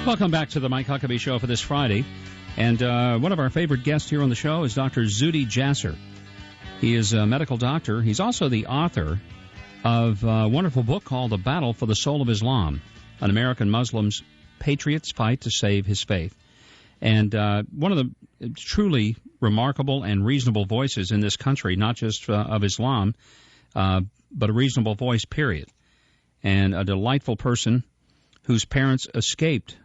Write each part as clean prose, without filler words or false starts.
Welcome back to the Mike Huckabee Show for this Friday. And one of our favorite guests here on the show is Dr. Zuhdi Jasser. He is a medical doctor. He's also the author of a wonderful book called The Battle for the Soul of Islam, an American Muslim's patriot's fight to save his faith. And one of the truly remarkable and reasonable voices in this country, not just of Islam, but a reasonable voice, period. And a delightful person whose parents escaped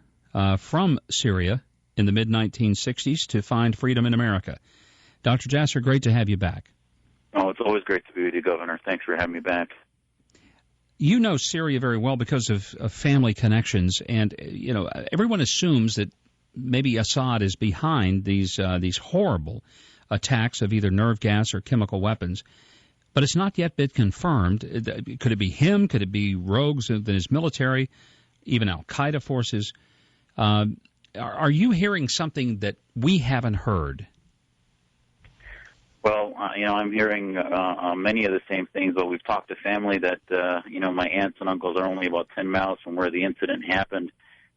from Syria in the mid-1960s to find freedom in America. Dr. Jasser, great to have you back. Oh, it's always great to be with you, Governor. Thanks for having me back. You know Syria very well because of family connections, and everyone assumes that maybe Assad is behind these horrible attacks of either nerve gas or chemical weapons. But it's not yet been confirmed. Could it be him? Could it be rogues in his military, even Al-Qaeda forces? Are you hearing something that we haven't heard? Well, I'm hearing many of the same things, but we've talked to family that, my aunts and uncles are only about 10 miles from where the incident happened,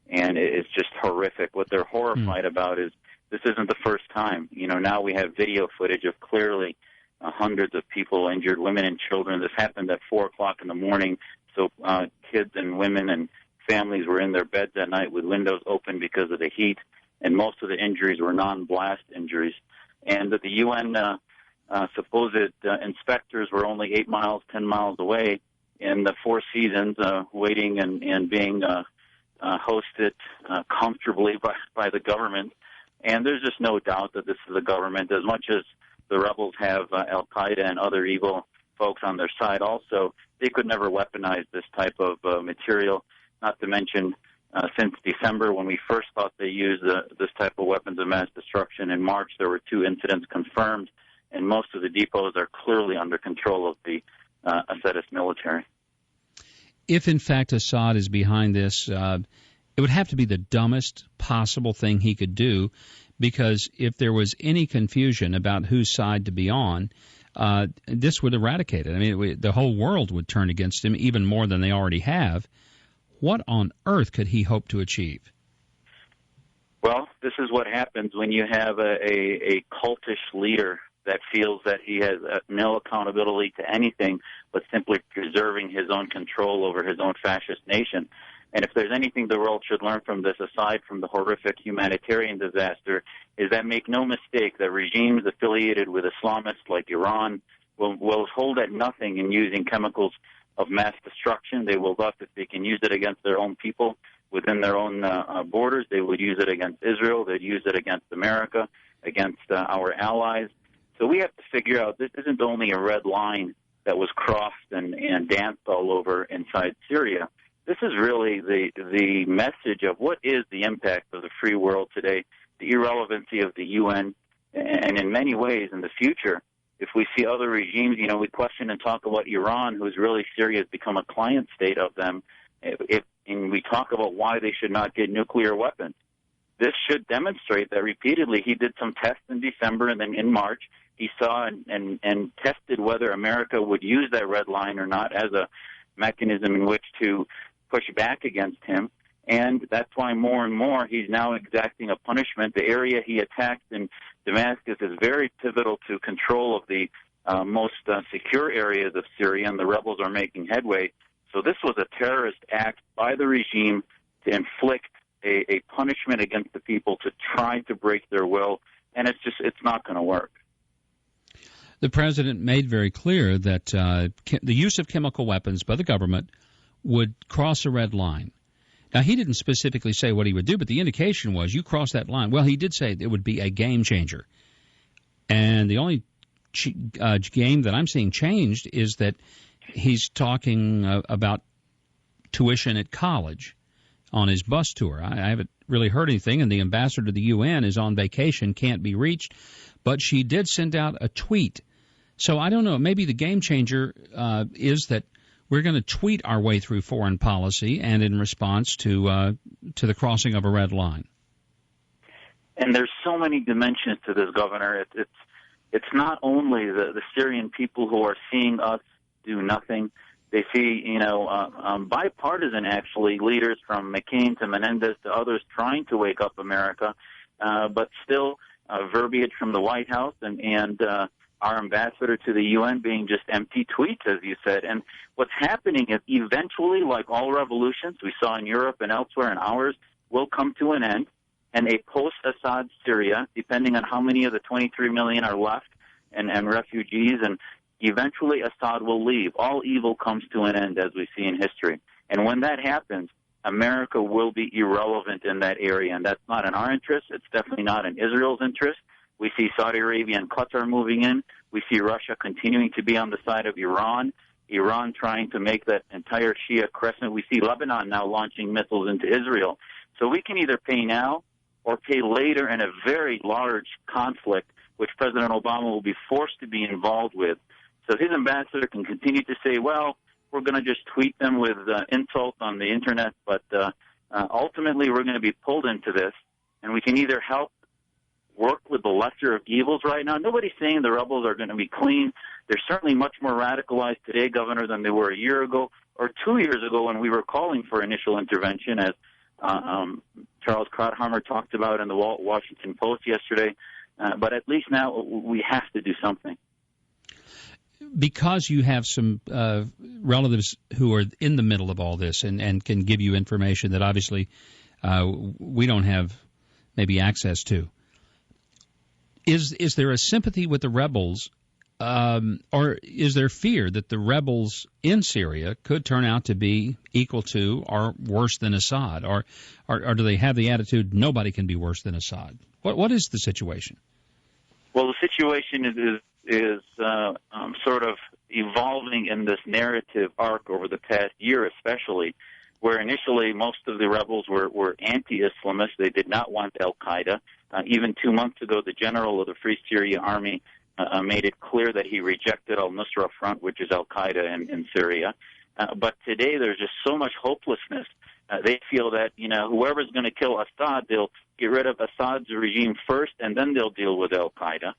and it's just horrific. What they're horrified about is this isn't the first time. Now we have video footage of clearly hundreds of people injured, women and children. This happened at 4 o'clock in the morning, so kids and women and families were in their beds at night with windows open because of the heat, and most of the injuries were non-blast injuries. And that the UN supposed inspectors were only 8 miles, 10 miles away in the Four Seasons, waiting and being hosted comfortably by the government. And there's just no doubt that this is a government. As much as the rebels have Al-Qaeda and other evil folks on their side also, they could never weaponize this type of material, not to mention since December when we first thought they used this type of weapons of mass destruction. In March, there were 2 incidents confirmed, and most of the depots are clearly under control of the Assadist military. If, in fact, Assad is behind this, it would have to be the dumbest possible thing he could do, because if there was any confusion about whose side to be on, this would eradicate it. I mean, the whole world would turn against him even more than they already have. What on earth could he hope to achieve? Well, this is what happens when you have a cultish leader that feels that he has no accountability to anything but simply preserving his own control over his own fascist nation. And if there's anything the world should learn from this, aside from the horrific humanitarian disaster, is that make no mistake that regimes affiliated with Islamists like Iran will hold at nothing in using chemicals of mass destruction. They will love if they can use it against their own people within their own borders. They would use it against Israel. They'd use it against America, against our allies. So we have to figure out this isn't only a red line that was crossed and danced all over inside Syria. This is really the message of what is the impact of the free world today, the irrelevancy of the UN, and in many ways in the future, if we see other regimes, we question and talk about Iran, who's really Syria has become a client state of them, and we talk about why they should not get nuclear weapons. This should demonstrate that repeatedly he did some tests in December, and then in March he saw and tested whether America would use that red line or not as a mechanism in which to push back against him. And that's why more and more he's now exacting a punishment. The area he attacked in Damascus is very pivotal to control of the most secure areas of Syria, and the rebels are making headway. So this was a terrorist act by the regime to inflict a punishment against the people to try to break their will, and it's not going to work. The president made very clear that the use of chemical weapons by the government would cross a red line. Now, he didn't specifically say what he would do, but the indication was you cross that line. Well, he did say it would be a game changer. And the only game that I'm seeing changed is that he's talking about tuition at college on his bus tour. I haven't really heard anything, and the ambassador to the UN is on vacation, can't be reached. But she did send out a tweet. So I don't know. Maybe the game changer is that we're going to tweet our way through foreign policy and in response to the crossing of a red line. And there's so many dimensions to this, Governor. It's not only the Syrian people who are seeing us do nothing. They see, bipartisan, actually, leaders from McCain to Menendez to others trying to wake up America, but still verbiage from the White House and our ambassador to the UN being just empty tweets, as you said. And what's happening is eventually, like all revolutions we saw in Europe and elsewhere, and ours will come to an end, and a post-Assad Syria, depending on how many of the 23 million are left, and refugees, and eventually Assad will leave. All evil comes to an end, as we see in history. And when that happens, America will be irrelevant in that area, and that's not in our interest. It's definitely not in Israel's interest. We see Saudi Arabia and Qatar moving in. We see Russia continuing to be on the side of Iran trying to make that entire Shia crescent. We see Lebanon now launching missiles into Israel. So we can either pay now or pay later in a very large conflict, which President Obama will be forced to be involved with. So his ambassador can continue to say, well, we're going to just tweet them with insults on the Internet, but ultimately we're going to be pulled into this, and we can either help work with the lesser of evils right now. Nobody's saying the rebels are going to be clean. They're certainly much more radicalized today, Governor, than they were a year ago or 2 years ago when we were calling for initial intervention, as Charles Krauthammer talked about in the Washington Post yesterday. But at least now we have to do something. Because you have some relatives who are in the middle of all this and can give you information that obviously we don't have maybe access to, is there a sympathy with the rebels, or is there fear that the rebels in Syria could turn out to be equal to or worse than Assad, or do they have the attitude nobody can be worse than Assad? What is the situation? Well, the situation is sort of evolving in this narrative arc over the past year, especially, where initially most of the rebels were anti-Islamist. They did not want al-Qaeda. Even 2 months ago, the general of the Free Syria Army made it clear that he rejected al-Nusra Front, which is al-Qaeda in Syria. But today there's just so much hopelessness. They feel that, whoever's going to kill Assad, they'll get rid of Assad's regime first, and then they'll deal with al-Qaeda.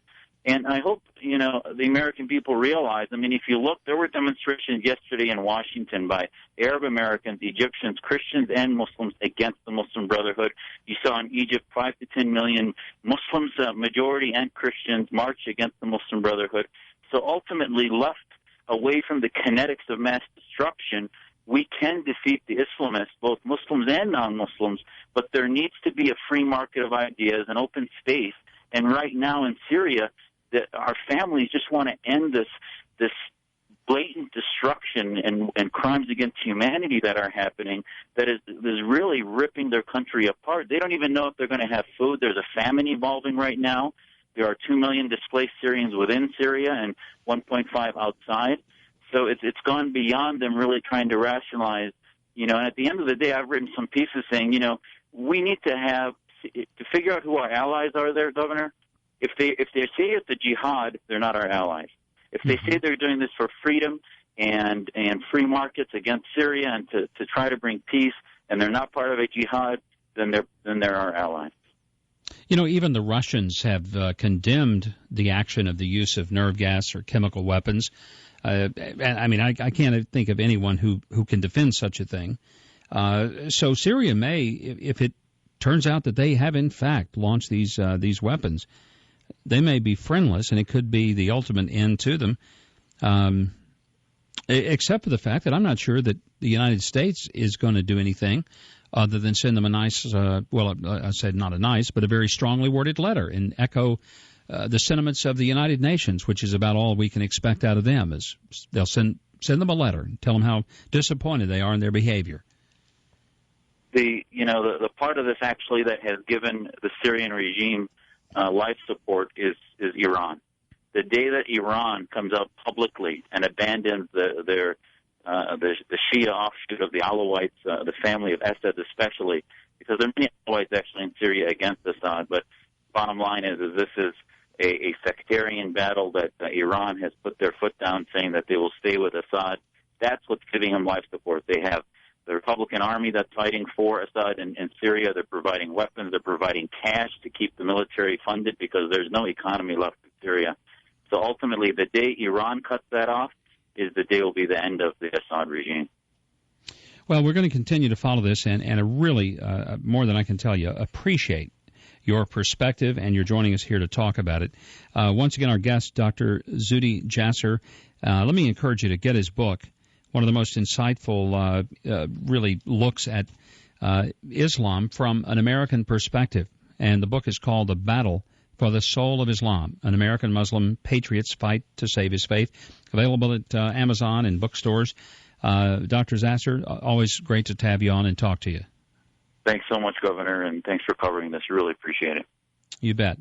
And I hope, the American people realize, if you look, there were demonstrations yesterday in Washington by Arab Americans, Egyptians, Christians, and Muslims against the Muslim Brotherhood. You saw in Egypt 5 to 10 million Muslims, majority, and Christians march against the Muslim Brotherhood. So ultimately, left away from the kinetics of mass destruction, we can defeat the Islamists, both Muslims and non-Muslims, but there needs to be a free market of ideas, an open space. And right now in Syria, our families just want to end this blatant destruction and crimes against humanity that are happening that is really ripping their country apart. They don't even know if they're going to have food. There's a famine evolving right now. There are 2 million displaced Syrians within Syria and 1.5 outside. So it's gone beyond them really trying to rationalize, and at the end of the day, I've written some pieces saying, we need to figure out who our allies are there, Governor. If they say it's a jihad, they're not our allies. If they say they're doing this for freedom and free markets against Syria and to try to bring peace, and they're not part of a jihad, then they're our allies. Even the Russians have condemned the action of the use of nerve gas or chemical weapons. I can't think of anyone who can defend such a thing. So Syria may, if it turns out that they have in fact launched these weapons, they may be friendless, and it could be the ultimate end to them, except for the fact that I'm not sure that the United States is going to do anything other than send them a nice, I said not a nice, but a very strongly worded letter and echo the sentiments of the United Nations, which is about all we can expect out of them. Is they'll send them a letter and tell them how disappointed they are in their behavior. The part of this actually that has given the Syrian regime life support is Iran. The day that Iran comes out publicly and abandons the Shia offshoot of the Alawites, the family of Assad especially, because there are many Alawites actually in Syria against Assad, but bottom line is this is a sectarian battle that Iran has put their foot down, saying that they will stay with Assad. That's what's giving them life support. They have the Republican Army that's fighting for Assad in Syria. They're providing weapons. They're providing cash to keep the military funded because there's no economy left in Syria. So ultimately, the day Iran cuts that off, is the day will be the end of the Assad regime. Well, we're going to continue to follow this, and I really, more than I can tell you, appreciate your perspective, and you're joining us here to talk about it. Once again, our guest, Dr. Zuhdi Jasser. Let me encourage you to get his book. One of the most insightful, really looks at Islam from an American perspective. And the book is called The Battle for the Soul of Islam, An American Muslim Patriot's Fight to Save His Faith. Available at Amazon and bookstores. Dr. Jasser, always great to have you on and talk to you. Thanks so much, Governor, and thanks for covering this. Really appreciate it. You bet.